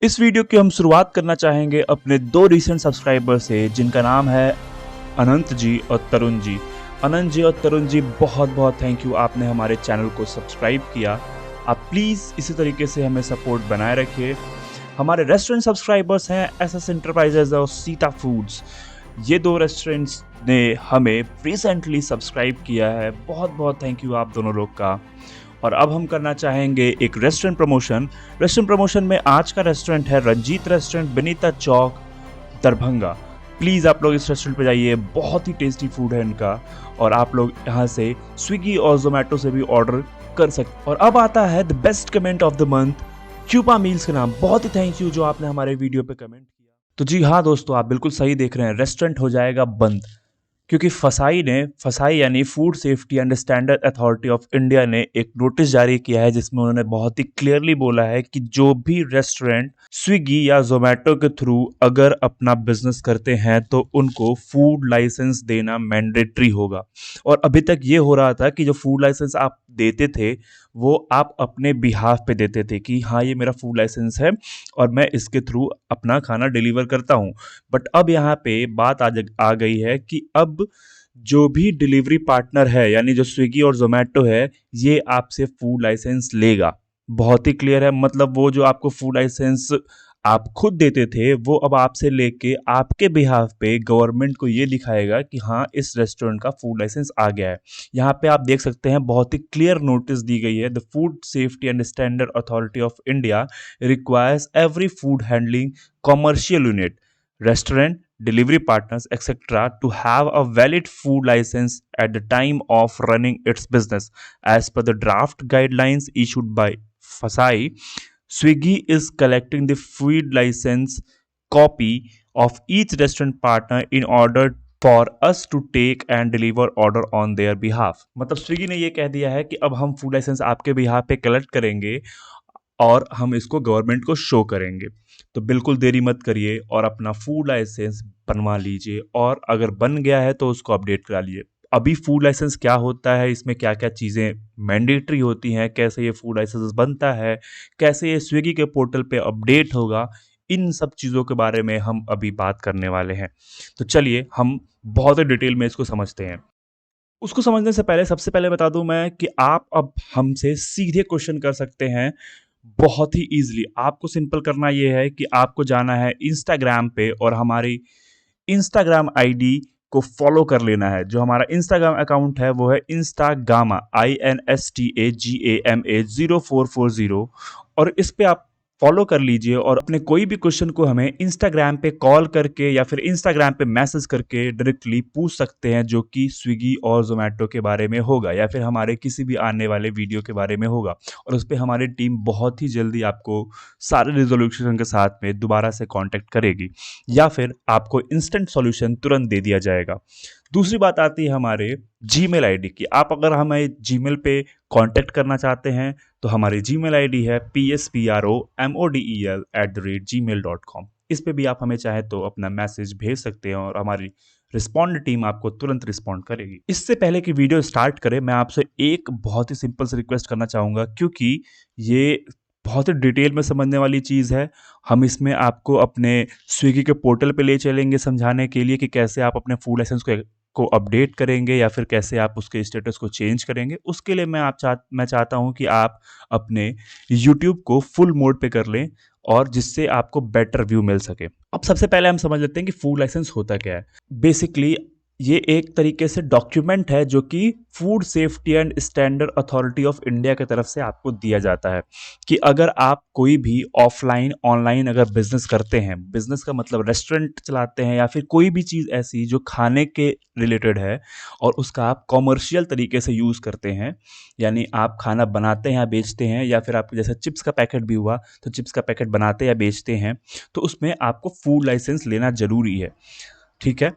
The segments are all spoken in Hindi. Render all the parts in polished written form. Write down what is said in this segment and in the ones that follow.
इस वीडियो की हम शुरुआत करना चाहेंगे अपने दो रिसेंट सब्सक्राइबर से जिनका नाम है अनंत जी और तरुण जी। अनंत जी और तरुण जी, बहुत बहुत थैंक यू, आपने हमारे चैनल को सब्सक्राइब किया। आप प्लीज़ इसी तरीके से हमें सपोर्ट बनाए रखिए। हमारे रेस्टोरेंट सब्सक्राइबर्स हैं एसएस एंटरप्राइजेज और सीता फूड्स। ये दो रेस्टोरेंट्स ने हमें रिसेंटली सब्सक्राइब किया है। बहुत बहुत थैंक यू आप दोनों लोग का। और अब हम करना चाहेंगे एक रेस्टोरेंट प्रमोशन में आज का रेस्टोरेंट है रंजीत रेस्टोरेंट, बेनीता चौक, दरभंगा। प्लीज़ आप लोग इस रेस्टोरेंट पे जाइए, बहुत ही टेस्टी फूड है इनका। और आप लोग यहाँ से स्विगी और जोमेटो से भी ऑर्डर कर सकते। और अब आता है the best comment of the month, क्यूपा मील्स के नाम। बहुत ही थैंक यू जो आपने हमारे वीडियो पे कमेंट किया। तो जी हाँ दोस्तों, आप बिल्कुल सही देख रहे हैं, रेस्टोरेंट हो जाएगा बंद क्योंकि फसाई यानी food safety and standard authority of India ने एक नोटिस जारी किया है जिसमें उन्होंने बहुत ही क्लियरली बोला है कि जो भी रेस्टोरेंट स्विगी या जोमेटो के थ्रू अगर अपना बिजनेस करते हैं तो उनको फूड लाइसेंस देना मैंडेटरी होगा। और अभी तक ये हो रहा था कि जो फूड लाइसेंस आप देते थे वो आप अपने बिहाफ पे देते थे कि हाँ ये मेरा फूड लाइसेंस है और मैं इसके थ्रू अपना खाना डिलीवर करता हूँ। बट अब यहाँ पे बात आ गई है कि अब जो भी डिलीवरी पार्टनर है यानी जो स्विगी और जोमेटो है, ये आपसे फूड लाइसेंस लेगा। बहुत ही क्लियर है, मतलब वो जो आपको फूड लाइसेंस आप खुद देते थे वो अब आपसे लेके आपके बिहाफ पे गवर्नमेंट को ये दिखाएगा कि हाँ इस रेस्टोरेंट का फूड लाइसेंस आ गया है। यहाँ पे आप देख सकते हैं बहुत ही क्लियर नोटिस दी गई है, the food safety and standard authority of India requires every food handling commercial unit, restaurant, delivery partners, etc. to have a valid food license at the time of running its business. As per the draft guidelines issued by FASAI, Swiggy is collecting the food license copy of each restaurant partner in order for us to take and deliver order on their behalf. मतलब स्विगी ने ये कह दिया है कि अब हम फूड लाइसेंस आपके बिहाफ पे कलेक्ट करेंगे और हम इसको गवर्नमेंट को शो करेंगे। तो बिल्कुल देरी मत करिए और अपना फूड लाइसेंस बनवा लीजिए, और अगर बन गया है तो उसको अपडेट करा लीजिए। अभी फूड लाइसेंस क्या होता है, इसमें क्या क्या चीज़ें मैंडेटरी होती हैं, कैसे ये फूड लाइसेंस बनता है, कैसे ये स्विगी के पोर्टल पे अपडेट होगा, इन सब चीज़ों के बारे में हम अभी बात करने वाले हैं। तो चलिए हम बहुत ही डिटेल में इसको समझते हैं। उसको समझने से पहले सबसे पहले बता दूं मैं कि आप अब हमसे सीधे क्वेश्चन कर सकते हैं बहुत ही ईजिली। आपको सिंपल करना ये है कि आपको जाना है इंस्टाग्राम पे और हमारी इंस्टाग्राम आईडी को फॉलो कर लेना है। जो हमारा इंस्टाग्राम अकाउंट है वो है इंस्टागामा, INSTAGAMA 0440। और इस पे आप फॉलो कर लीजिए और अपने कोई भी क्वेश्चन को हमें इंस्टाग्राम पे कॉल करके या फिर इंस्टाग्राम पे मैसेज करके डायरेक्टली पूछ सकते हैं, जो कि स्विगी और जोमेटो के बारे में होगा या फिर हमारे किसी भी आने वाले वीडियो के बारे में होगा। और उस पर हमारी टीम बहुत ही जल्दी आपको सारे रिजोल्यूशन के साथ में दोबारा से कांटेक्ट करेगी या फिर आपको इंस्टेंट सॉल्यूशन तुरंत दे दिया जाएगा। दूसरी बात आती है हमारे जीमेल आईडी की। आप अगर हमें जीमेल पे कांटेक्ट करना चाहते हैं तो हमारी जीमेल आईडी है pspromodel@gmail.com। इस पे भी आप हमें चाहे तो अपना मैसेज भेज सकते हैं और हमारी रिस्पॉन्ड टीम आपको तुरंत रिस्पॉन्ड करेगी। इससे पहले कि वीडियो स्टार्ट करें, मैं आपसे एक बहुत ही सिंपल सी रिक्वेस्ट करना चाहूँगा, क्योंकि ये बहुत ही डिटेल में समझने वाली चीज़ है। हम इसमें आपको अपने स्विगी के पोर्टल पे ले चलेंगे समझाने के लिए कि कैसे आप अपने फूड लाइसेंस को अपडेट करेंगे या फिर कैसे आप उसके स्टेटस को चेंज करेंगे। उसके लिए मैं चाहता हूं कि आप अपने यूट्यूब को फुल मोड पे कर लें और जिससे आपको बेटर व्यू मिल सके। अब सबसे पहले हम समझ लेते हैं कि फूड लाइसेंस होता क्या है। बेसिकली ये एक तरीके से डॉक्यूमेंट है जो कि food safety and standard authority of India की तरफ से आपको दिया जाता है कि अगर आप कोई भी ऑफलाइन ऑनलाइन अगर बिजनेस करते हैं, बिजनेस का मतलब रेस्टोरेंट चलाते हैं या फिर कोई भी चीज़ ऐसी जो खाने के रिलेटेड है और उसका आप कॉमर्शियल तरीके से यूज़ करते हैं, यानी आप खाना बनाते हैं या बेचते हैं, या फिर आप जैसे चिप्स का पैकेट भी हुआ तो चिप्स का पैकेट बनाते या बेचते हैं, तो उसमें आपको फूड लाइसेंस लेना ज़रूरी है। ठीक है।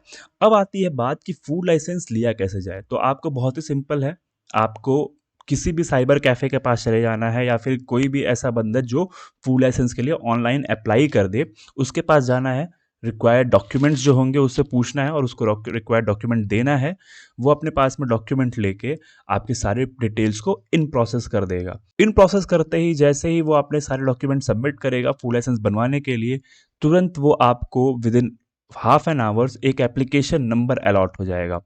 अब आती है बात कि फूड लाइसेंस लिया कैसे जाए। तो आपको बहुत ही सिंपल है, आपको किसी भी साइबर कैफ़े के पास चले जाना है या फिर कोई भी ऐसा बंदा जो फूड लाइसेंस के लिए ऑनलाइन अप्लाई कर दे, उसके पास जाना है। रिक्वायर्ड डॉक्यूमेंट्स जो होंगे उससे पूछना है और उसको रिक्वायर्ड डॉक्यूमेंट देना है। वो अपने पास में डॉक्यूमेंट लेके आपके सारे डिटेल्स को इन प्रोसेस कर देगा। इन प्रोसेस करते ही जैसे ही वो अपने सारे डॉक्यूमेंट सबमिट करेगा फुल लाइसेंस बनवाने के लिए, तुरंत वो आपको विदिन हाफ एन आवर्स एक एप्लीकेशन नंबर अलॉट हो जाएगा।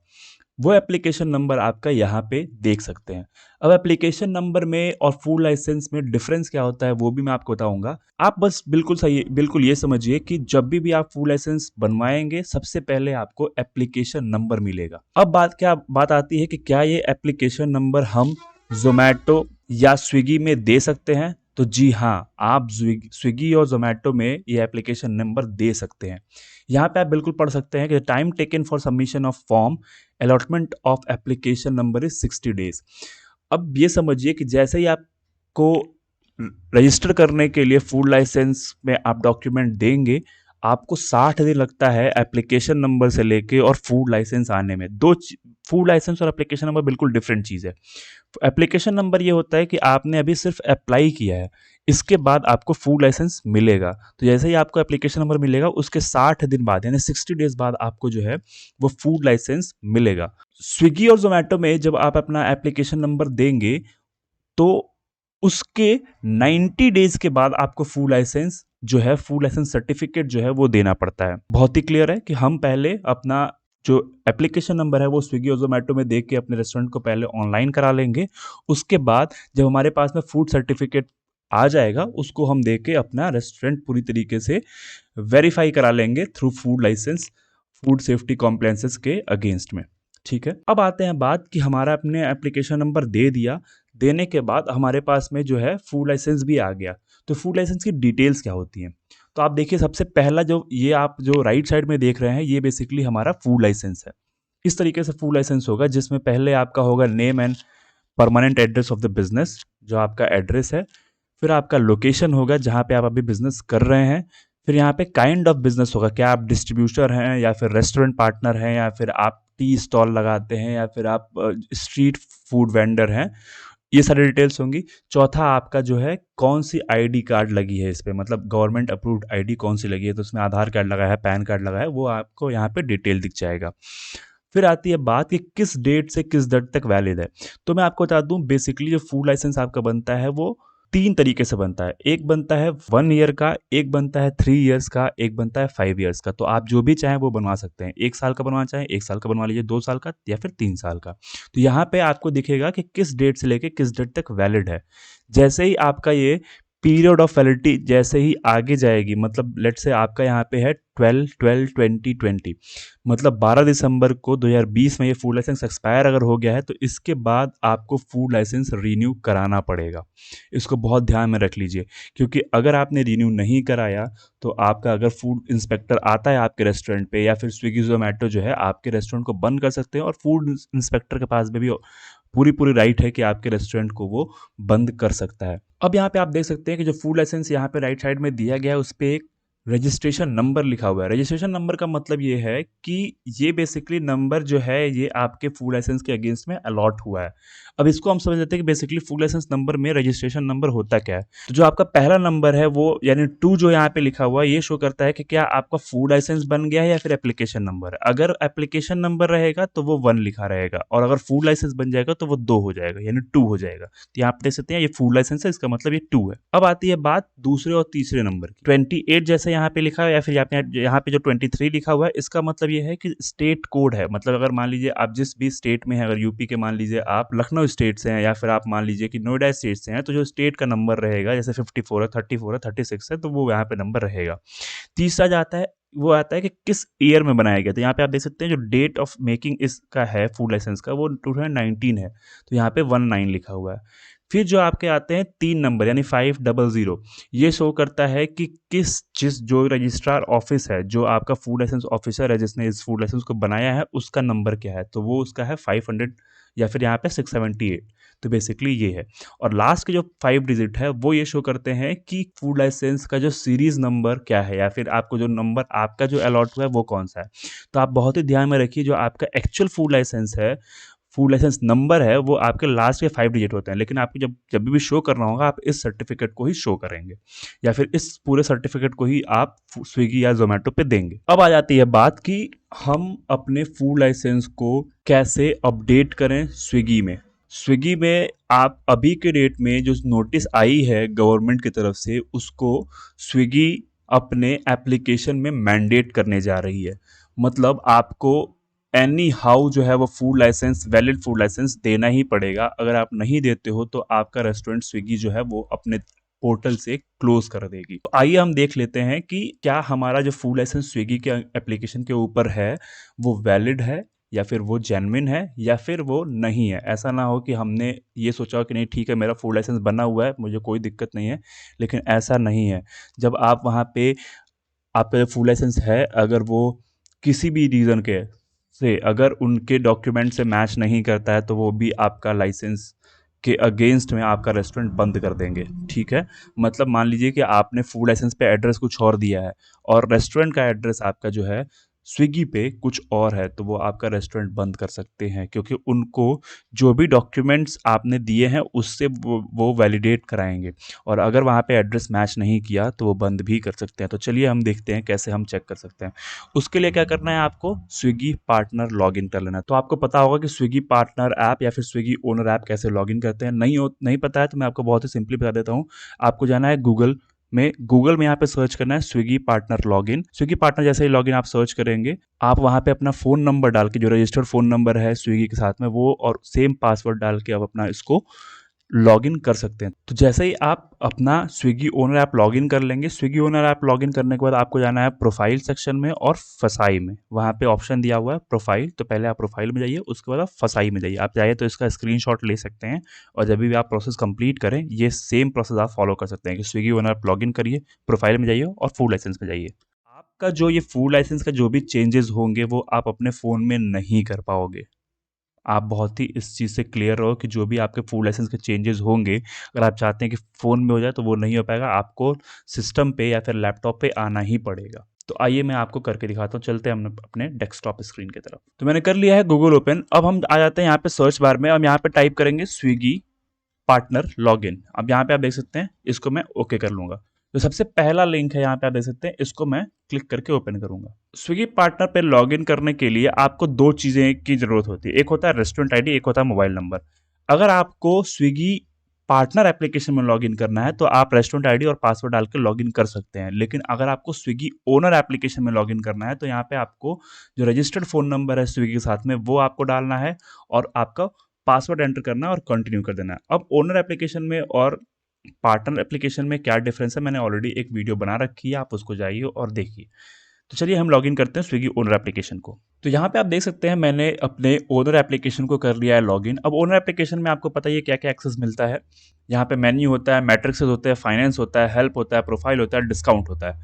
वो एप्लीकेशन नंबर आपका यहाँ पे देख सकते हैं। अब एप्लीकेशन नंबर में और फुल लाइसेंस में डिफरेंस क्या होता है वो भी मैं आपको बताऊंगा। आप बस बिल्कुल ये समझिए कि जब भी आप फुल लाइसेंस बनवाएंगे सबसे पहले आपको एप्लीकेशन नंबर मिलेगा। अब बात आती है कि क्या ये एप्लीकेशन नंबर हम जोमैटो या स्विगी में दे सकते हैं? तो जी हाँ, आप स्विगी और जोमैटो में ये एप्लीकेशन नंबर दे सकते हैं। यहाँ पे आप बिल्कुल पढ़ सकते हैं कि time taken for submission of form allotment of application number is 60 days. अब ये समझिए कि जैसे ही आपको रजिस्टर करने के लिए फूड लाइसेंस में आप डॉक्यूमेंट देंगे, आपको 60 दिन लगता है एप्लीकेशन नंबर से लेके और फूड लाइसेंस आने में। फूड लाइसेंस और एप्लीकेशन नंबर बिल्कुल डिफरेंट चीज़ है। एप्लीकेशन नंबर ये होता है कि आपने अभी सिर्फ अप्लाई किया है, इसके बाद आपको फूड लाइसेंस मिलेगा। तो जैसे ही आपको एप्लीकेशन नंबर मिलेगा उसके 60 दिन बाद यानी 60 डेज बाद आपको जो है वो फूड लाइसेंस मिलेगा। स्विगी और जोमेटो में जब आप अपना एप्लीकेशन नंबर देंगे तो उसके 90 डेज के बाद आपको फूड लाइसेंस जो है, फूड लाइसेंस सर्टिफिकेट जो है वो देना पड़ता है। बहुत ही क्लियर है कि हम पहले अपना जो एप्लीकेशन नंबर है वो स्विगी और जोमेटो में देख के अपने रेस्टोरेंट को पहले ऑनलाइन करा लेंगे। उसके बाद जब हमारे पास में फूड सर्टिफिकेट आ जाएगा उसको हम देख के अपना रेस्टोरेंट पूरी तरीके से वेरीफाई करा लेंगे through food license, food safety compliances के अगेंस्ट में। ठीक है, अब आते हैं बात कि हमारा अपने एप्लीकेशन नंबर दे दिया, देने के बाद हमारे पास में जो है फूड लाइसेंस भी आ गया। तो फूड लाइसेंस की डिटेल्स क्या होती हैं? तो आप देखिए सबसे पहला आप जो राइट साइड में देख रहे हैं ये बेसिकली हमारा फूड लाइसेंस है। इस तरीके से फूड लाइसेंस होगा जिसमें पहले आपका होगा name and permanent address of the business, जो आपका एड्रेस है। फिर आपका लोकेशन होगा जहाँ पे आप अभी बिजनेस कर रहे हैं। फिर यहाँ पे काइंड ऑफ बिजनेस होगा, क्या आप डिस्ट्रीब्यूटर हैं या फिर रेस्टोरेंट पार्टनर हैं या फिर आप टी स्टॉल लगाते हैं या फिर आप स्ट्रीट फूड वेंडर हैं, ये सारी डिटेल्स होंगी। चौथा आपका जो है कौन सी आईडी कार्ड लगी है इस पे, मतलब गवर्नमेंट अप्रूव्ड आईडी कौन सी लगी है, तो उसमें आधार कार्ड लगा है, पैन कार्ड लगा है, वो आपको यहाँ पे डिटेल दिख जाएगा। फिर आती है बात कि किस डेट से किस डेट तक वैलिड है। तो मैं आपको बता दूं बेसिकली जो फूड लाइसेंस आपका बनता है वो 3 तरीके से बनता है। एक बनता है 1 ईयर का, एक बनता है 3 इयर्स का, एक बनता है 5 इयर्स का। तो आप जो भी चाहें वो बनवा सकते हैं। 1 साल का बनवाना चाहें 1 साल का बनवा लीजिए, 2 साल का या फिर 3 साल का। तो यहाँ पे आपको दिखेगा कि किस डेट से लेके किस डेट तक वैलिड है। जैसे ही आपका ये पीरियड ऑफ वैलिडिटी जैसे ही आगे जाएगी, मतलब लेट्स से आपका यहाँ पे है 12/12/2020, मतलब 12 दिसंबर को 2020 में ये फूड लाइसेंस एक्सपायर अगर हो गया है तो इसके बाद आपको फूड लाइसेंस रीन्यू कराना पड़ेगा। इसको बहुत ध्यान में रख लीजिए, क्योंकि अगर आपने रीन्यू नहीं कराया तो आपका अगर फूड इंस्पेक्टर आता है आपके रेस्टोरेंट पे या फिर स्विगी जोमेटो जो है आपके रेस्टोरेंट को बंद कर सकते हैं, और फूड इंस्पेक्टर के पास में भी पूरी राइट है कि आपके रेस्टोरेंट को वो बंद कर सकता है। अब यहाँ पे आप देख सकते हैं कि जो फूड लाइसेंस यहाँ पे राइट साइड में दिया गया है उस पर एक रजिस्ट्रेशन नंबर लिखा हुआ है। रजिस्ट्रेशन नंबर का मतलब ये है कि ये बेसिकली नंबर जो है ये आपके फूड लाइसेंस के अगेंस्ट में अलॉट हुआ है। अब इसको हम समझ लेते हैं कि बेसिकली फूड लाइसेंस नंबर में रजिस्ट्रेशन नंबर होता क्या है। तो जो आपका पहला नंबर है वो यानी 2 जो यहाँ पे लिखा हुआ है ये शो करता है कि क्या आपका फूड लाइसेंस बन गया है या फिर एप्लीकेशन नंबर है। अगर एप्लीकेशन नंबर रहेगा तो वो 1 लिखा रहेगा, और अगर फूड लाइसेंस बन जाएगा तो वो 2 हो जाएगा यानी 2 हो जाएगा। तो यहाँ आप देख सकते हैं ये फूड लाइसेंस है, इसका मतलब ये 2 है। अब आती है बात दूसरे और तीसरे नंबर की। 28 जैसे यहाँ पे लिखा है या फिर यहाँ पे जो 23 लिखा हुआ है इसका मतलब ये है कि स्टेट कोड है। मतलब अगर मान लीजिए आप जिस भी स्टेट में हैं, अगर यूपी के मान लीजिए आप लखनऊ स्टेट से हैं या फिर आप मान लीजिए कि नोएडा स्टेट से हैं, तो जो स्टेट का नंबर रहेगा जैसे 54 है, 34 है, 36 है, तो वो यहाँ पे नंबर रहेगा। तीसरा जाता है वो आता है कि किस ईयर में बनाया गया। तो यहाँ पे आप देख सकते हैं जो डेट ऑफ मेकिंग इसका है फूड लाइसेंस का वो 2019 है, तो यहाँ पे 19 लिखा हुआ है। फिर जो आपके आते हैं 3 नंबर यानी 500, ये शो करता है कि जो रजिस्ट्रार ऑफिस है, जो आपका फूड लाइसेंस ऑफिसर है जिसने इस फूड लाइसेंस को बनाया है, उसका नंबर क्या है। तो वो उसका है 500 या फिर यहाँ पे 678। तो बेसिकली ये है। और लास्ट के जो 5 डिजिट है वो ये शो करते हैं कि फूड लाइसेंस का जो सीरीज नंबर क्या है या फिर आपको जो नंबर आपका जो अलॉट हुआ है वो कौन सा है। तो आप बहुत ही ध्यान में रखिए जो आपका एक्चुअल फूड लाइसेंस है फूड लाइसेंस नंबर है वो आपके लास्ट के 5 डिजिट होते हैं, लेकिन आपको जब जब भी शो करना होगा आप इस सर्टिफिकेट को ही शो करेंगे या फिर इस पूरे सर्टिफिकेट को ही आप स्विगी या जोमेटो पे देंगे। अब आ जाती है बात कि हम अपने फूड लाइसेंस को कैसे अपडेट करें स्विगी में। स्विगी में आप अभी के डेट में जो नोटिस आई है गवर्नमेंट की तरफ से, उसको स्विगी अपने एप्लीकेशन में मैंडेट करने जा रही है। मतलब आपको एनी हाउ जो है वो food license, valid food license देना ही पड़ेगा। अगर आप नहीं देते हो तो आपका रेस्टोरेंट स्विगी जो है वो अपने पोर्टल से क्लोज कर देगी। तो आइए हम देख लेते हैं कि क्या हमारा जो फूड लाइसेंस स्विगी के एप्लीकेशन के ऊपर है वो वैलिड है या फिर वो जेन्युइन है या फिर वो नहीं है। ऐसा ना हो कि हमने ये सोचा कि नहीं ठीक है मेरा फूड लाइसेंस बना हुआ है, मुझे कोई दिक्कत नहीं है, लेकिन ऐसा नहीं है। जब आप वहाँ पे आपका जो फूड लाइसेंस है, अगर वो किसी भी रीज़न के से अगर उनके डॉक्यूमेंट से मैच नहीं करता है तो वो भी आपका लाइसेंस के अगेंस्ट में आपका रेस्टोरेंट बंद कर देंगे। ठीक है, मतलब मान लीजिए कि आपने फूड लाइसेंस पे एड्रेस कुछ और दिया है और रेस्टोरेंट का एड्रेस आपका जो है स्विगी पे कुछ और है, तो वो आपका रेस्टोरेंट बंद कर सकते हैं, क्योंकि उनको जो भी डॉक्यूमेंट्स आपने दिए हैं उससे वो वैलिडेट कराएंगे, और अगर वहाँ पे एड्रेस मैच नहीं किया तो वो बंद भी कर सकते हैं। तो चलिए हम देखते हैं कैसे हम चेक कर सकते हैं। उसके लिए क्या करना है, आपको स्विगी पार्टनर लॉगिन कर लेना है। तो आपको पता होगा कि स्विगी पार्टनर ऐप या फिर स्विगी ओनर ऐप कैसे लॉगिन करते हैं। नहीं पता है तो मैं आपको बहुत ही सिंपली बता देता हूँ। आपको जाना है गूगल में यहाँ पे सर्च करना है Swiggy partner login. Swiggy partner जैसे ही लॉगिन आप सर्च करेंगे, आप वहाँ पे अपना फ़ोन नंबर डाल के, जो रजिस्टर्ड फ़ोन नंबर है स्विगी के साथ में, वो और सेम पासवर्ड डाल के आप अपना इसको लॉगिन कर सकते हैं। तो जैसे ही आप अपना स्विगी ओनर ऐप लॉगिन कर लेंगे, स्विगी ओनर ऐप लॉगिन करने के बाद आपको जाना है प्रोफाइल सेक्शन में और फसाई में। वहाँ पे ऑप्शन दिया हुआ है प्रोफाइल, तो पहले आप प्रोफाइल में जाइए, उसके बाद आप फसाई में जाइए। आप चाहे तो इसका स्क्रीनशॉट ले सकते हैं और जब भी आप प्रोसेस कंप्लीट करें ये सेम प्रोसेस आप फॉलो कर सकते हैं कि स्विगी ओनर ऐप लॉगिन करिए, प्रोफाइल में जाइए और फूड लाइसेंस में जाइए। आपका जो ये फूड लाइसेंस का जो भी चेंजेस होंगे वो आप अपने फ़ोन में नहीं कर पाओगे। आप बहुत ही इस चीज़ से क्लियर रहो कि जो भी आपके फूड लाइसेंस के चेंजेस होंगे, अगर आप चाहते हैं कि फ़ोन में हो जाए तो वो नहीं हो पाएगा, आपको सिस्टम पे या फिर लैपटॉप पे आना ही पड़ेगा। तो आइए मैं आपको करके दिखाता हूँ। चलते हैं हम अपने डेस्कटॉप स्क्रीन की तरफ। तो मैंने कर लिया है गूगल ओपन। अब हम आ जाते हैं यहाँ पे सर्च बार में। अब यहाँ पे टाइप करेंगे स्विगी पार्टनर लॉगिन। अब यहाँ पे आप देख सकते हैं, इसको मैं ओके कर लूँगा। जो सबसे पहला लिंक है यहाँ पे आप देख सकते हैं, इसको मैं क्लिक करके ओपन करूंगा। स्विगी पार्टनर पे लॉगिन करने के लिए आपको दो चीज़ें की ज़रूरत होती है, एक होता है रेस्टोरेंट आईडी, एक होता है मोबाइल नंबर। अगर आपको स्विगी पार्टनर एप्लीकेशन में लॉगिन करना है तो आप रेस्टोरेंट आईडी और पासवर्ड डाल के लॉगिन कर सकते हैं, लेकिन अगर आपको स्विगी ओनर एप्लीकेशन में लॉगिन करना है तो यहाँ पे आपको जो रजिस्टर्ड फ़ोन नंबर है स्विगी के साथ में वो आपको डालना है और आपका पासवर्ड एंटर करना है और कंटिन्यू कर देना है। अब ओनर एप्लीकेशन में और पार्टनर एप्लीकेशन में क्या डिफरेंस है, मैंने ऑलरेडी एक वीडियो बना रखी है, आप उसको जाइए और देखिए। तो चलिए हम लॉगिन करते हैं स्विगी ओनर एप्लीकेशन को। तो यहाँ पे आप देख सकते हैं मैंने अपने ओनर एप्लीकेशन को कर लिया है लॉगिन। अब ओनर एप्लीकेशन में आपको पता ही है क्या क्या एक्सेस मिलता है। यहाँ पे मेन्यू होता है, मैट्रिक्सेस होते हैं, फाइनेंस होता है, हेल्प होता है, प्रोफाइल होता है, डिस्काउंट होता है।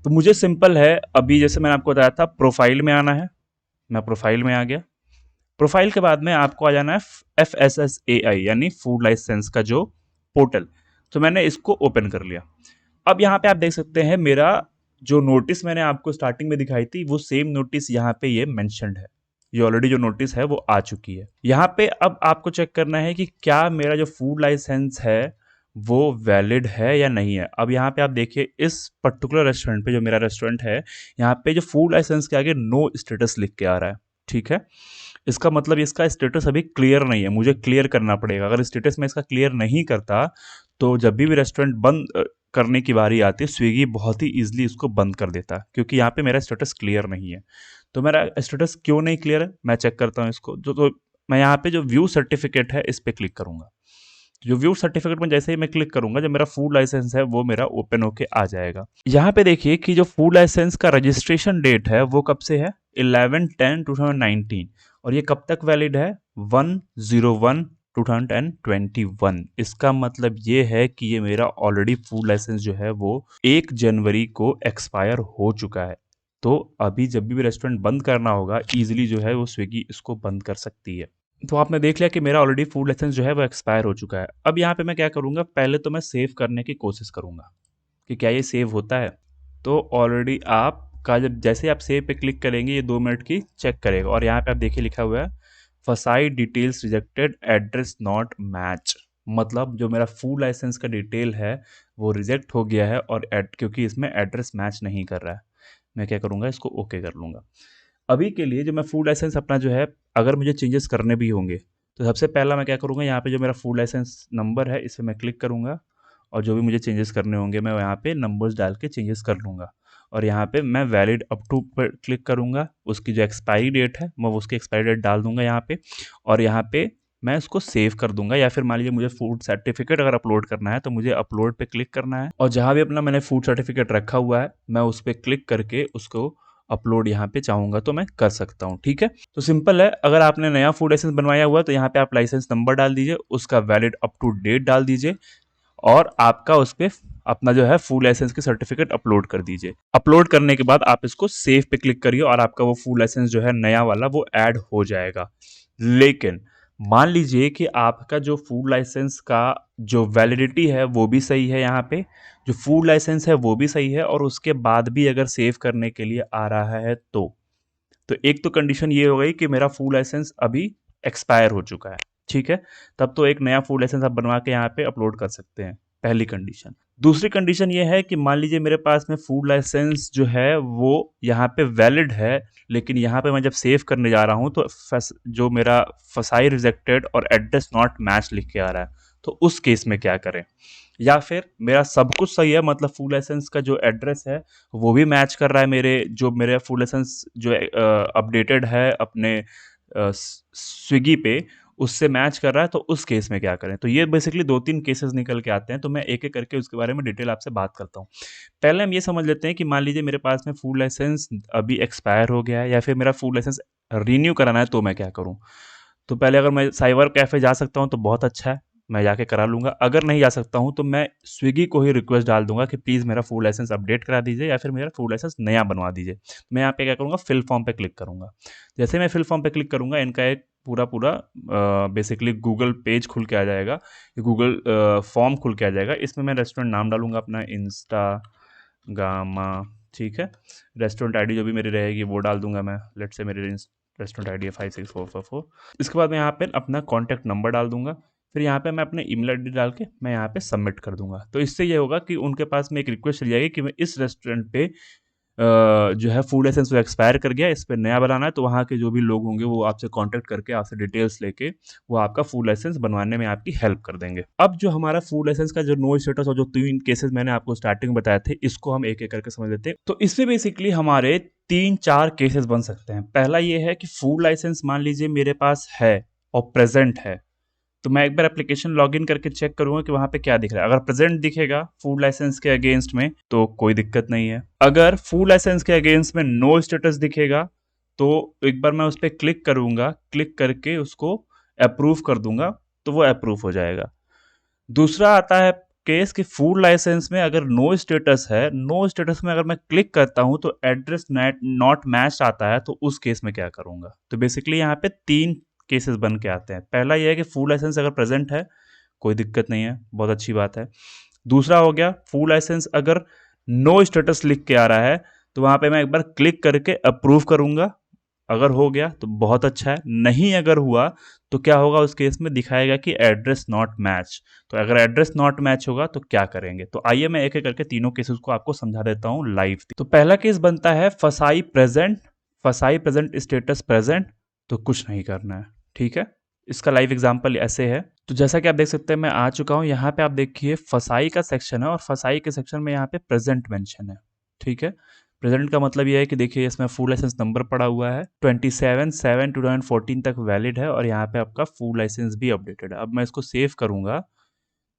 तो मुझे सिंपल है, अभी जैसे मैंने आपको बताया था प्रोफाइल में आना है, मैं प्रोफाइल में आ गया। प्रोफाइल के बाद में आपको आ जाना है FSSAI यानी फूड लाइसेंस का जो पोर्टल। तो मैंने इसको ओपन कर लिया। अब यहाँ पे आप देख सकते हैं मेरा जो नोटिस मैंने आपको स्टार्टिंग में दिखाई थी वो सेम नोटिस यहाँ पे ये मेंशन्ड है। ये ऑलरेडी जो नोटिस है वो आ चुकी है। यहाँ पे अब आपको चेक करना है कि क्या मेरा जो फूड लाइसेंस है वो वैलिड है या नहीं है। अब यहाँ पे आप देखिए इस पर्टिकुलर रेस्टोरेंट पे, जो मेरा रेस्टोरेंट है, यहाँ पे जो फूड लाइसेंस के आगे नो स्टेटस लिख के आ रहा है। ठीक है, इसका मतलब इसका स्टेटस अभी क्लियर नहीं है, मुझे क्लियर करना पड़ेगा। अगर स्टेटस में इसका क्लियर नहीं करता तो जब भी रेस्टोरेंट बंद करने की बारी आती है स्विगी बहुत ही ईजिली इसको बंद कर देता है, क्योंकि यहाँ पे मेरा स्टेटस क्लियर नहीं है। तो मेरा स्टेटस क्यों नहीं क्लियर है मैं चेक करता हूँ इसको। तो मैं यहाँ पे जो व्यू सर्टिफिकेट है इस पर क्लिक करूँगा। जो व्यू सर्टिफिकेट में जैसे ही मैं क्लिक करूंगा, जब मेरा फूड लाइसेंस है वो मेरा ओपन होके आ जाएगा। यहाँ पे देखिए कि जो फूड लाइसेंस का रजिस्ट्रेशन डेट है वो कब से है, 11/10/2019, और ये कब तक वैलिड है, 1/01/2021। इसका मतलब ये है कि ये मेरा ऑलरेडी फूड लाइसेंस जो है वो 1 जनवरी को एक्सपायर हो चुका है। तो अभी जब भी रेस्टोरेंट बंद करना होगा ईजिली जो है वो स्विगी इसको बंद कर सकती है। तो आपने देख लिया कि मेरा ऑलरेडी फूड लाइसेंस जो है वो एक्सपायर हो चुका है। अब यहाँ पे मैं क्या करूँगा, पहले तो मैं सेव करने की कोशिश करूँगा कि क्या ये सेव होता है। तो ऑलरेडी आपका जब जैसे आप सेव पे क्लिक करेंगे ये 2 मिनट की चेक करेगा, और यहाँ पे आप देखिए लिखा हुआ है फसाई details rejected, address not match. मतलब जो मेरा फूड लाइसेंस का डिटेल है वो रिजेक्ट हो गया है और क्योंकि इसमें एड्रेस मैच नहीं कर रहा है। मैं क्या करूँगा, इसको ओके कर लूँगा। अभी के लिए जो मैं फूड लाइसेंस अपना जो है, अगर मुझे चेंजेस करने भी होंगे तो सबसे पहला मैं क्या करूँगा, यहाँ पे जो मेरा फूड लाइसेंस नंबर है इस पर मैं क्लिक करूँगा और जो भी मुझे चेंजेस करने होंगे मैं यहाँ पे नंबर्स डाल के चेंजेस कर लूँगा। और यहाँ पे मैं वैलिड अप टू पर क्लिक करूँगा, उसकी जो एक्सपायरी डेट है मैं उसकी एक्सपायरी डेट डाल दूँगा यहाँ पे, और यहाँ पे मैं इसको सेव कर दूँगा। या फिर मान लीजिए मुझे फूड सर्टिफिकेट अगर अपलोड करना है तो मुझे अपलोड पे क्लिक करना है और जहाँ भी अपना मैंने फूड सर्टिफिकेट रखा हुआ है मैं उस पर क्लिक करके उसको अपलोड यहाँ पे चाहूँगा तो मैं कर सकता हूँ। ठीक है, तो सिंपल है। अगर आपने नया फूड लाइसेंस बनवाया हुआ है तो यहाँ पे आप लाइसेंस नंबर डाल दीजिए, उसका वैलिड अप टू डेट डाल दीजिए और आपका उस पर अपना जो है फूड लाइसेंस की सर्टिफिकेट अपलोड कर दीजिए। अपलोड करने के बाद आप इसको सेव पे क्लिक करिए और आपका वो फूड लाइसेंस जो है नया वाला वो ऐड हो जाएगा। लेकिन मान लीजिए कि आपका जो फूड लाइसेंस का जो वैलिडिटी है वो भी सही है, यहाँ पे जो फूड लाइसेंस है वो भी सही है और उसके बाद भी अगर सेव करने के लिए आ रहा है तो एक तो कंडीशन ये हो गई कि मेरा फूड लाइसेंस अभी एक्सपायर हो चुका है। ठीक है, तब तो एक नया फूड लाइसेंस आप बनवा के यहाँ पे अपलोड कर सकते हैं, पहली कंडीशन। दूसरी कंडीशन ये है कि मान लीजिए मेरे पास में फूड लाइसेंस जो है वो यहाँ पे वैलिड है, लेकिन यहाँ पे मैं जब सेव करने जा रहा हूँ तो जो मेरा फसाई रिजेक्टेड और एड्रेस नॉट मैच लिख के आ रहा है, तो उस केस में क्या करें। या फिर मेरा सब कुछ सही है, मतलब फूड लाइसेंस का जो एड्रेस है वो भी मैच कर रहा है, मेरे फूड लाइसेंस जो अपडेटेड है अपने स्विगी पे उससे मैच कर रहा है, तो उस केस में क्या करें। तो ये बेसिकली 2-3 केसेस निकल के आते हैं, तो मैं एक-एक करके उसके बारे में डिटेल आपसे बात करता हूँ। पहले हम ये समझ लेते हैं कि मान लीजिए मेरे पास में फूड लाइसेंस अभी एक्सपायर हो गया है या फिर मेरा फूड लाइसेंस रिन्यू कराना है, तो मैं क्या करूँ? तो पहले अगर मैं साइबर कैफ़े जा सकता हूँ तो बहुत अच्छा है, मैं जाके करा लूँगा। अगर नहीं जा सकता हूँ तो मैं स्विगी को ही रिक्वेस्ट डाल दूँगा कि प्लीज़ मेरा फूड लाइसेंस अपडेट करा दीजिए या फिर मेरा फूड लाइसेंस नया बनवा दीजिए। मैं यहाँ पे क्या करूँगा, फिल फॉर्म पे क्लिक करूँगा। जैसे मैं फिल फॉर्म पे क्लिक करूँगा, इनका एक पूरा बेसिकली गूगल पेज खुल के आ जाएगा, गूगल फॉर्म खुल के आ जाएगा। इसमें मैं रेस्टोरेंट नाम डालूँगा अपना इंस्टागामा, ठीक है। रेस्टोरेंट आईडी जो भी मेरी रहेगी वो डाल दूँगा मैं, लेट्स से मेरी रेस्टोरेंट आईडी है 56444। इसके बाद मैं यहाँ पे अपना कॉन्टैक्ट नंबर डाल दूँगा, फिर यहाँ पे मैं अपने ईमेल आईडी डाल के मैं यहाँ पे सबमिट कर दूँगा। तो इससे ये होगा कि उनके पास में एक रिक्वेस्ट चली जाएगी कि मैं इस रेस्टोरेंट पे जो है फूड लाइसेंस वो एक्सपायर कर गया, इस पे नया बनाना है, तो वहाँ के जो भी लोग होंगे वो आपसे कॉन्टैक्ट करके आपसे डिटेल्स लेके वो आपका फूड लाइसेंस बनवाने में आपकी हेल्प कर देंगे। अब जो हमारा फूड लाइसेंस का जो नो स्टेटस और जो 3 केसेस मैंने आपको स्टार्टिंग में बताए थे, इसको हम एक-एक करके समझ लेते हैं। तो इसमें बेसिकली हमारे 3-4 केसेस बन सकते हैं। पहला ये है कि फूड लाइसेंस मान लीजिए मेरे पास है और प्रेज़ेंट है, तो मैं एक बार एप्लीकेशन लॉगिन करके चेक करूंगा कि वहां पे क्या दिख रहा है। अगर प्रेजेंट दिखेगा फूड लाइसेंस के अगेंस्ट में तो कोई दिक्कत नहीं है। अगर फूड लाइसेंस के अगेंस्ट में नो स्टेटस दिखेगा तो एक बार मैं उस पर क्लिक करूंगा, क्लिक करके उसको अप्रूव कर दूंगा तो वो अप्रूव हो जाएगा। दूसरा आता है केस कि फूड लाइसेंस में अगर नो स्टेटस है, नो स्टेटस में अगर मैं क्लिक करता हूं तो एड्रेस नॉट मैच आता है, तो उस केस में क्या करूंगा। तो बेसिकली यहाँ पे 3 केसेस बन के आते हैं। पहला यह है कि फूड लाइसेंस अगर प्रेजेंट है कोई दिक्कत नहीं है, बहुत अच्छी बात है। दूसरा हो गया फूड लाइसेंस अगर नो स्टेटस लिख के आ रहा है तो वहां पे मैं एक बार क्लिक करके अप्रूव करूंगा, अगर हो गया तो बहुत अच्छा है, नहीं अगर हुआ तो क्या होगा, उस केस में दिखाएगा कि एड्रेस नॉट मैच। तो अगर एड्रेस नॉट मैच होगा तो क्या करेंगे, तो आइए मैं एक एक करके तीनों केसेस को आपको समझा देता हूँ लाइव। तो पहला केस बनता है फसाई प्रेजेंट, फसाई प्रेजेंट स्टेटस प्रेजेंट, तो कुछ नहीं करना है। ठीक है, इसका लाइव एग्जांपल ऐसे है। तो जैसा कि आप देख सकते हैं मैं आ चुका हूँ यहाँ पे, आप देखिए फसाई का सेक्शन है और फसाई के सेक्शन में यहाँ पे प्रेजेंट मेंशन है। ठीक है, प्रेजेंट का मतलब यह है कि देखिए इसमें फूड लाइसेंस नंबर पड़ा हुआ है, 27/7/2014 तक वैलिड है और यहाँ पे आपका फूड लाइसेंस भी अपडेटेड है। अब मैं इसको सेव करूंगा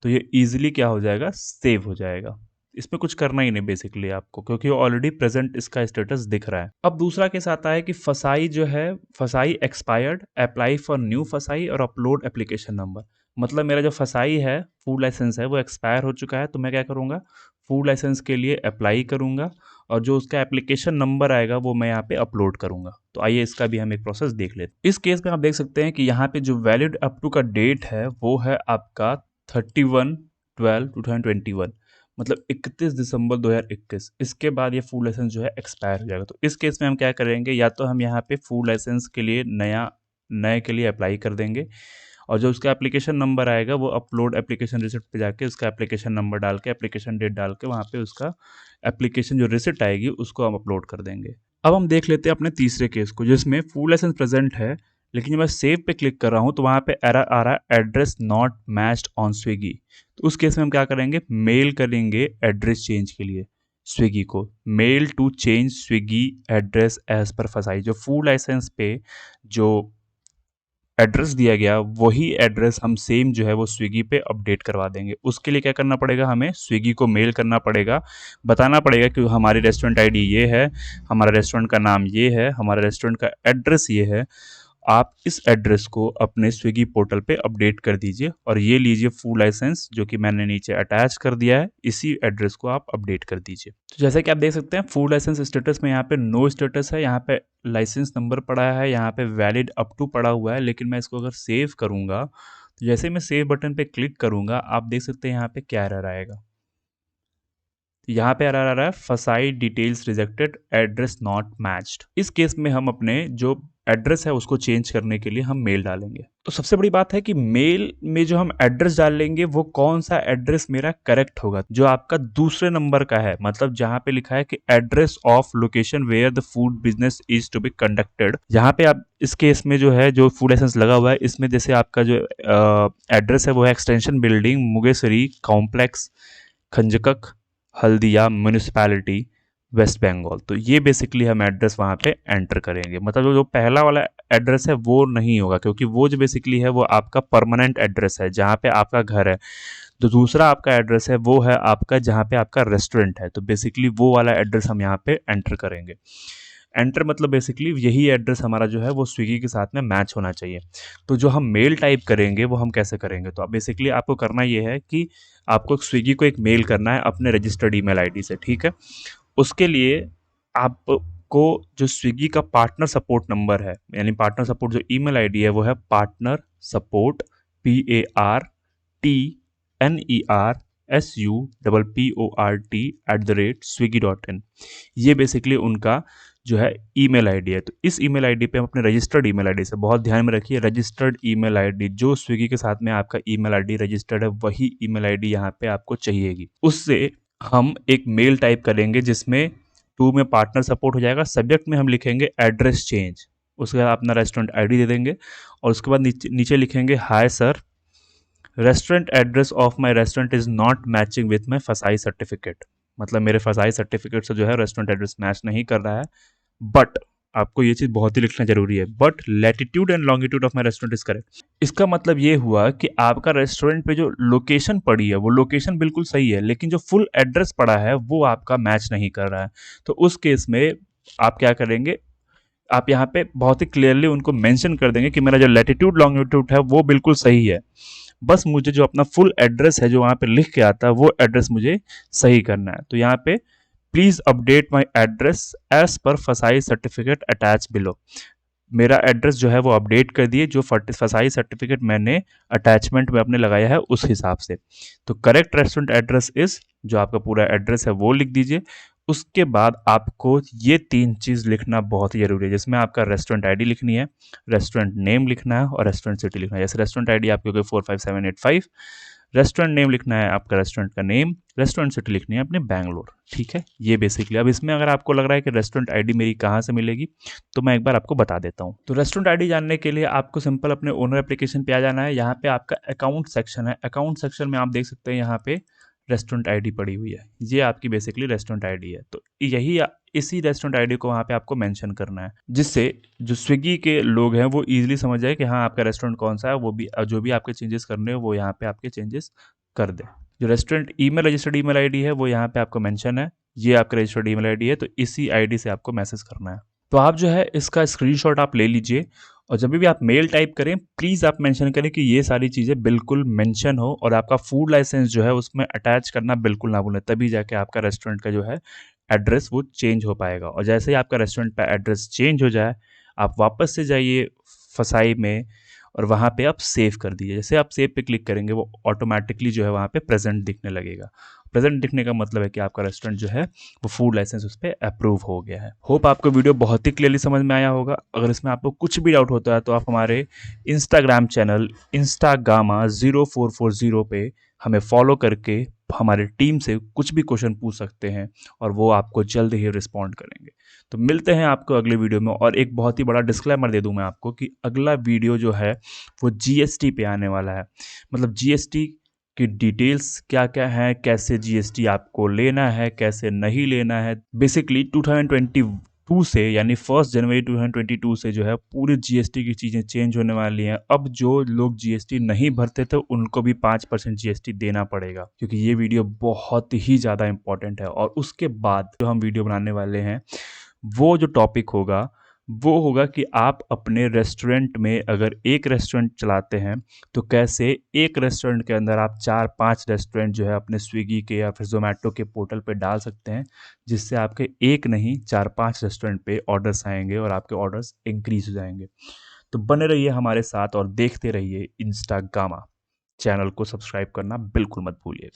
तो ये इजीली क्या हो जाएगा, सेव हो जाएगा। इसमें कुछ करना ही नहीं बेसिकली आपको, क्योंकि ऑलरेडी प्रेजेंट इसका स्टेटस दिख रहा है। अब दूसरा केस आता है कि फसाई जो है, फसाई एक्सपायर्ड, अप्लाई फॉर न्यू फसाई और अपलोड एप्लीकेशन नंबर। मतलब मेरा जो फसाई है फूड लाइसेंस है वो एक्सपायर हो चुका है, तो मैं क्या करूँगा, फूड लाइसेंस के लिए अप्लाई करूँगा और जो उसका एप्लीकेशन नंबर आएगा वो मैं यहाँ पे अपलोड करूँगा। तो आइए इसका भी हम एक प्रोसेस देख लेते हैं। इस केस में आप देख सकते हैं कि यहाँ पे जो वैलिड अप टू का डेट है वो है आपका 31/12/2021, मतलब 31 दिसंबर 2021। इसके बाद ये फूड लाइसेंस जो है एक्सपायर हो जाएगा। तो इस केस में हम क्या करेंगे, या तो हम यहाँ पे फूड लाइसेंस के लिए नया नए के लिए अप्लाई कर देंगे और जो उसका एप्लीकेशन नंबर आएगा वो अपलोड एप्लीकेशन रिसिप्ट पे जाके उसका एप्लीकेशन नंबर डाल के एप्लीकेशन डेट डाल के वहाँ पे उसका एप्लीकेशन जो रिसिप्ट आएगी उसको हम अपलोड कर देंगे। अब हम देख लेते हैं अपने तीसरे केस को जिसमें फुल लाइसेंस प्रेजेंट है, लेकिन जब मैं सेव पे क्लिक कर रहा हूँ तो वहाँ पे एरर आ रहा है address not matched on Swiggy. तो उस केस में हम क्या करेंगे, मेल करेंगे एड्रेस चेंज के लिए स्विगी को, mail to change Swiggy address as per FSSAI. जो फुल लाइसेंस पे जो एड्रेस दिया गया वही एड्रेस हम सेम जो है वो स्विगी पे अपडेट करवा देंगे। उसके लिए क्या करना पड़ेगा, हमें स्विगी को मेल करना पड़ेगा, बताना पड़ेगा कि हमारी रेस्टोरेंट आईडी ये है, हमारा रेस्टोरेंट का नाम ये है, हमारा रेस्टोरेंट का एड्रेस ये है, आप इस एड्रेस को अपने स्विगी पोर्टल पे अपडेट कर दीजिए और ये लीजिए फुल लाइसेंस जो कि मैंने नीचे अटैच कर दिया है, इसी एड्रेस को आप अपडेट कर दीजिए। तो जैसे कि आप देख सकते हैं फुल लाइसेंस स्टेटस में यहाँ पे नो स्टेटस है, यहाँ पे लाइसेंस नंबर पड़ा है, यहाँ पे वैलिड अप टू पड़ा हुआ है। लेकिन मैं इसको अगर सेव करूँगा तो जैसे मैं सेव बटन पे क्लिक करूँगा आप देख सकते हैं यहाँ पे क्या एरर आएगा। यहाँ पे एरर आ रहा है फसाई details rejected, address not matched. इस केस में हम अपने जो एड्रेस है उसको चेंज करने के लिए हम मेल डालेंगे। तो सबसे बड़ी बात है कि मेल में जो हम एड्रेस डालेंगे वो कौन सा एड्रेस मेरा करेक्ट होगा, जो आपका दूसरे नंबर का है, मतलब जहाँ पे लिखा है कि address of location where the food business is to be conducted. यहाँ पे आप इस केस में जो है जो फूड लाइसेंस लगा हुआ है इसमें जैसे आपका जो एड्रेस है वो है एक्सटेंशन बिल्डिंग मुगेसरी कॉम्प्लेक्स खंजकक हल्दिया म्यूनिसिपैलिटी वेस्ट बंगाल। तो ये बेसिकली हम एड्रेस वहाँ पे एंटर करेंगे, मतलब जो पहला वाला एड्रेस है वो नहीं होगा क्योंकि वो जो बेसिकली है वो आपका परमानेंट एड्रेस है जहाँ पे आपका घर है। जो दूसरा आपका एड्रेस है वो है आपका जहाँ पे आपका रेस्टोरेंट है, तो बेसिकली वो वाला एड्रेस हम यहाँ पे एंटर करेंगे। एंटर मतलब बेसिकली यही एड्रेस हमारा जो है वो स्विगी के साथ में मैच होना चाहिए। तो जो हम मेल टाइप करेंगे वो हम कैसे करेंगे, तो बेसिकली आपको करना ये है कि आपको स्विगी को एक मेल करना है अपने रजिस्टर्ड ईमेल आईडी से, ठीक है। उसके लिए आपको जो स्विगी का पार्टनर सपोर्ट नंबर है, यानी पार्टनर सपोर्ट जो ईमेल आईडी है वो है पार्टनर सपोर्ट PARTNERSUPPORT@swiggy.in। ये बेसिकली उनका जो है ईमेल आईडी है। तो इस ईमेल आईडी पे हम अपने रजिस्टर्ड ईमेल आईडी से, बहुत ध्यान में रखिए, रजिस्टर्ड ईमेल आईडी जो स्विगी के साथ में आपका ईमेल आईडी रजिस्टर्ड है वही ईमेल आईडी यहाँ पे आपको चाहिएगी। उससे हम एक मेल टाइप करेंगे जिसमें टू में पार्टनर सपोर्ट हो जाएगा, सब्जेक्ट में हम लिखेंगे एड्रेस चेंज, उसके बाद अपना रेस्टोरेंट आईडी दे देंगे और उसके बाद नीचे लिखेंगे hi sir, restaurant address of my restaurant is not matching with my फसाई सर्टिफिकेट। मतलब मेरे फसाई सर्टिफिकेट से जो है रेस्टोरेंट एड्रेस मैच नहीं कर रहा है, बट आपको ये चीज़ बहुत ही लिखना जरूरी है, but latitude and longitude of my restaurant is correct. इसका मतलब ये हुआ कि आपका रेस्टोरेंट पे जो लोकेशन पड़ी है वो लोकेशन बिल्कुल सही है, लेकिन जो फुल एड्रेस पड़ा है वो आपका मैच नहीं कर रहा है। तो उस केस में आप क्या करेंगे, आप यहाँ पे बहुत ही क्लियरली उनको मेंशन कर देंगे कि मेरा जो लैटिट्यूड लॉन्गिट्यूड है वो बिल्कुल सही है, बस मुझे जो अपना फुल एड्रेस है जो वहाँ पे लिख के आता है वो एड्रेस मुझे सही करना है। तो यहाँ पे please update my address as per FSSAI certificate attach below. मेरा एड्रेस जो है वो अपडेट कर दिए, जो फसाई सर्टिफिकेट मैंने अटैचमेंट में अपने लगाया है उस हिसाब से। तो करेक्ट रेस्टोरेंट एड्रेस इज, जो आपका पूरा एड्रेस है वो लिख दीजिए। उसके बाद आपको ये 3 चीज़ लिखना बहुत ही जरूरी है, जिसमें आपका रेस्टोरेंट आईडी लिखनी है, रेस्टोरेंट नेम लिखना है और रेस्टोरेंट सिटी लिखना है। जैसे रेस्टोरेंट आईडी आपकी होगी 45785, रेस्टोरेंट नेम लिखना है आपका रेस्टोरेंट का नेम, रेस्टोरेंट सिटी लिखनी है अपने बैंगलोर, ठीक है। ये बेसिकली, अब इसमें अगर आपको लग रहा है कि रेस्टोरेंट आईडी मेरी कहाँ से मिलेगी तो मैं एक बार आपको बता देता हूँ। तो रेस्टोरेंट आईडी जानने के लिए आपको सिंपल अपने ओनर एप्लीकेशन पे आ जाना है। यहाँ पे आपका अकाउंट सेक्शन है, अकाउंट सेक्शन में आप देख सकते हैं यहाँ पे रेस्टोरेंट आईडी पड़ी हुई है, ये आपकी बेसिकली रेस्टोरेंट आईडी है। तो यही इसी रेस्टोरेंट आईडी को वहाँ पे आपको मेंशन करना है, जिससे जो स्विगी के लोग हैं वो इजीली समझ जाए कि हाँ आपका रेस्टोरेंट कौन सा है, वो भी जो भी आपके चेंजेस करने हो वो यहाँ पे आपके चेंजेस कर दे। जो restaurant email registered email ID है वो यहाँ पे आपको मेंशन है, ये आपका रजिस्टर्ड ईमेल आईडी है, तो इसी आईडी से आपको मैसेज करना है। तो आप जो है इसका स्क्रीनशॉट आप ले लीजिए और जब भी आप मेल टाइप करें प्लीज़ आप मेंशन करें कि ये सारी चीज़ें बिल्कुल मेंशन हो और आपका फूड लाइसेंस जो है उसमें अटैच करना बिल्कुल ना भूलें, तभी जाके आपका रेस्टोरेंट का जो है एड्रेस वो चेंज हो पाएगा। और जैसे ही आपका रेस्टोरेंट का एड्रेस चेंज हो जाए आप वापस से जाइए फसाई में और वहाँ पे आप सेव कर दीजिए। जैसे आप सेव पे क्लिक करेंगे वो ऑटोमेटिकली जो है वहाँ पे प्रेजेंट दिखने लगेगा। प्रेजेंट दिखने का मतलब है कि आपका रेस्टोरेंट जो है वो फूड लाइसेंस उस पर अप्रूव हो गया है। होप आपको वीडियो बहुत ही क्लियरली समझ में आया होगा। अगर इसमें आपको कुछ भी डाउट होता है तो आप हमारे इंस्टाग्राम चैनल instagama0440 पे हमें फॉलो करके हमारी टीम से कुछ भी क्वेश्चन पूछ सकते हैं और वो आपको जल्द ही रिस्पॉन्ड करेंगे। तो मिलते हैं आपको अगले वीडियो में। और एक बहुत ही बड़ा डिस्क्लेमर दे दूं मैं आपको कि अगला वीडियो जो है वो जीएसटी पे आने वाला है। मतलब जीएसटी की डिटेल्स क्या क्या है, कैसे जीएसटी आपको लेना है, कैसे नहीं लेना है। बेसिकली 2022 से यानी 1 जनवरी 2022 से जो है पूरी जीएसटी की चीज़ें चेंज होने वाली हैं। अब जो लोग जीएसटी नहीं भरते थे उनको भी 5% जीएसटी देना पड़ेगा, क्योंकि ये वीडियो बहुत ही ज़्यादा इंपॉर्टेंट है। और उसके बाद जो हम वीडियो बनाने वाले हैं वो जो टॉपिक होगा वो होगा कि आप अपने रेस्टोरेंट में अगर एक रेस्टोरेंट चलाते हैं तो कैसे एक रेस्टोरेंट के अंदर आप 4-5 रेस्टोरेंट जो है अपने स्विगी के या फिर जोमेटो के पोर्टल पे डाल सकते हैं, जिससे आपके एक नहीं 4-5 रेस्टोरेंट पे ऑर्डर्स आएंगे और आपके ऑर्डर्स इंक्रीज हो जाएंगे। तो बने रहिए हमारे साथ और देखते रहिए इंस्टागामा। चैनल को सब्सक्राइब करना बिल्कुल मत भूलिएगा।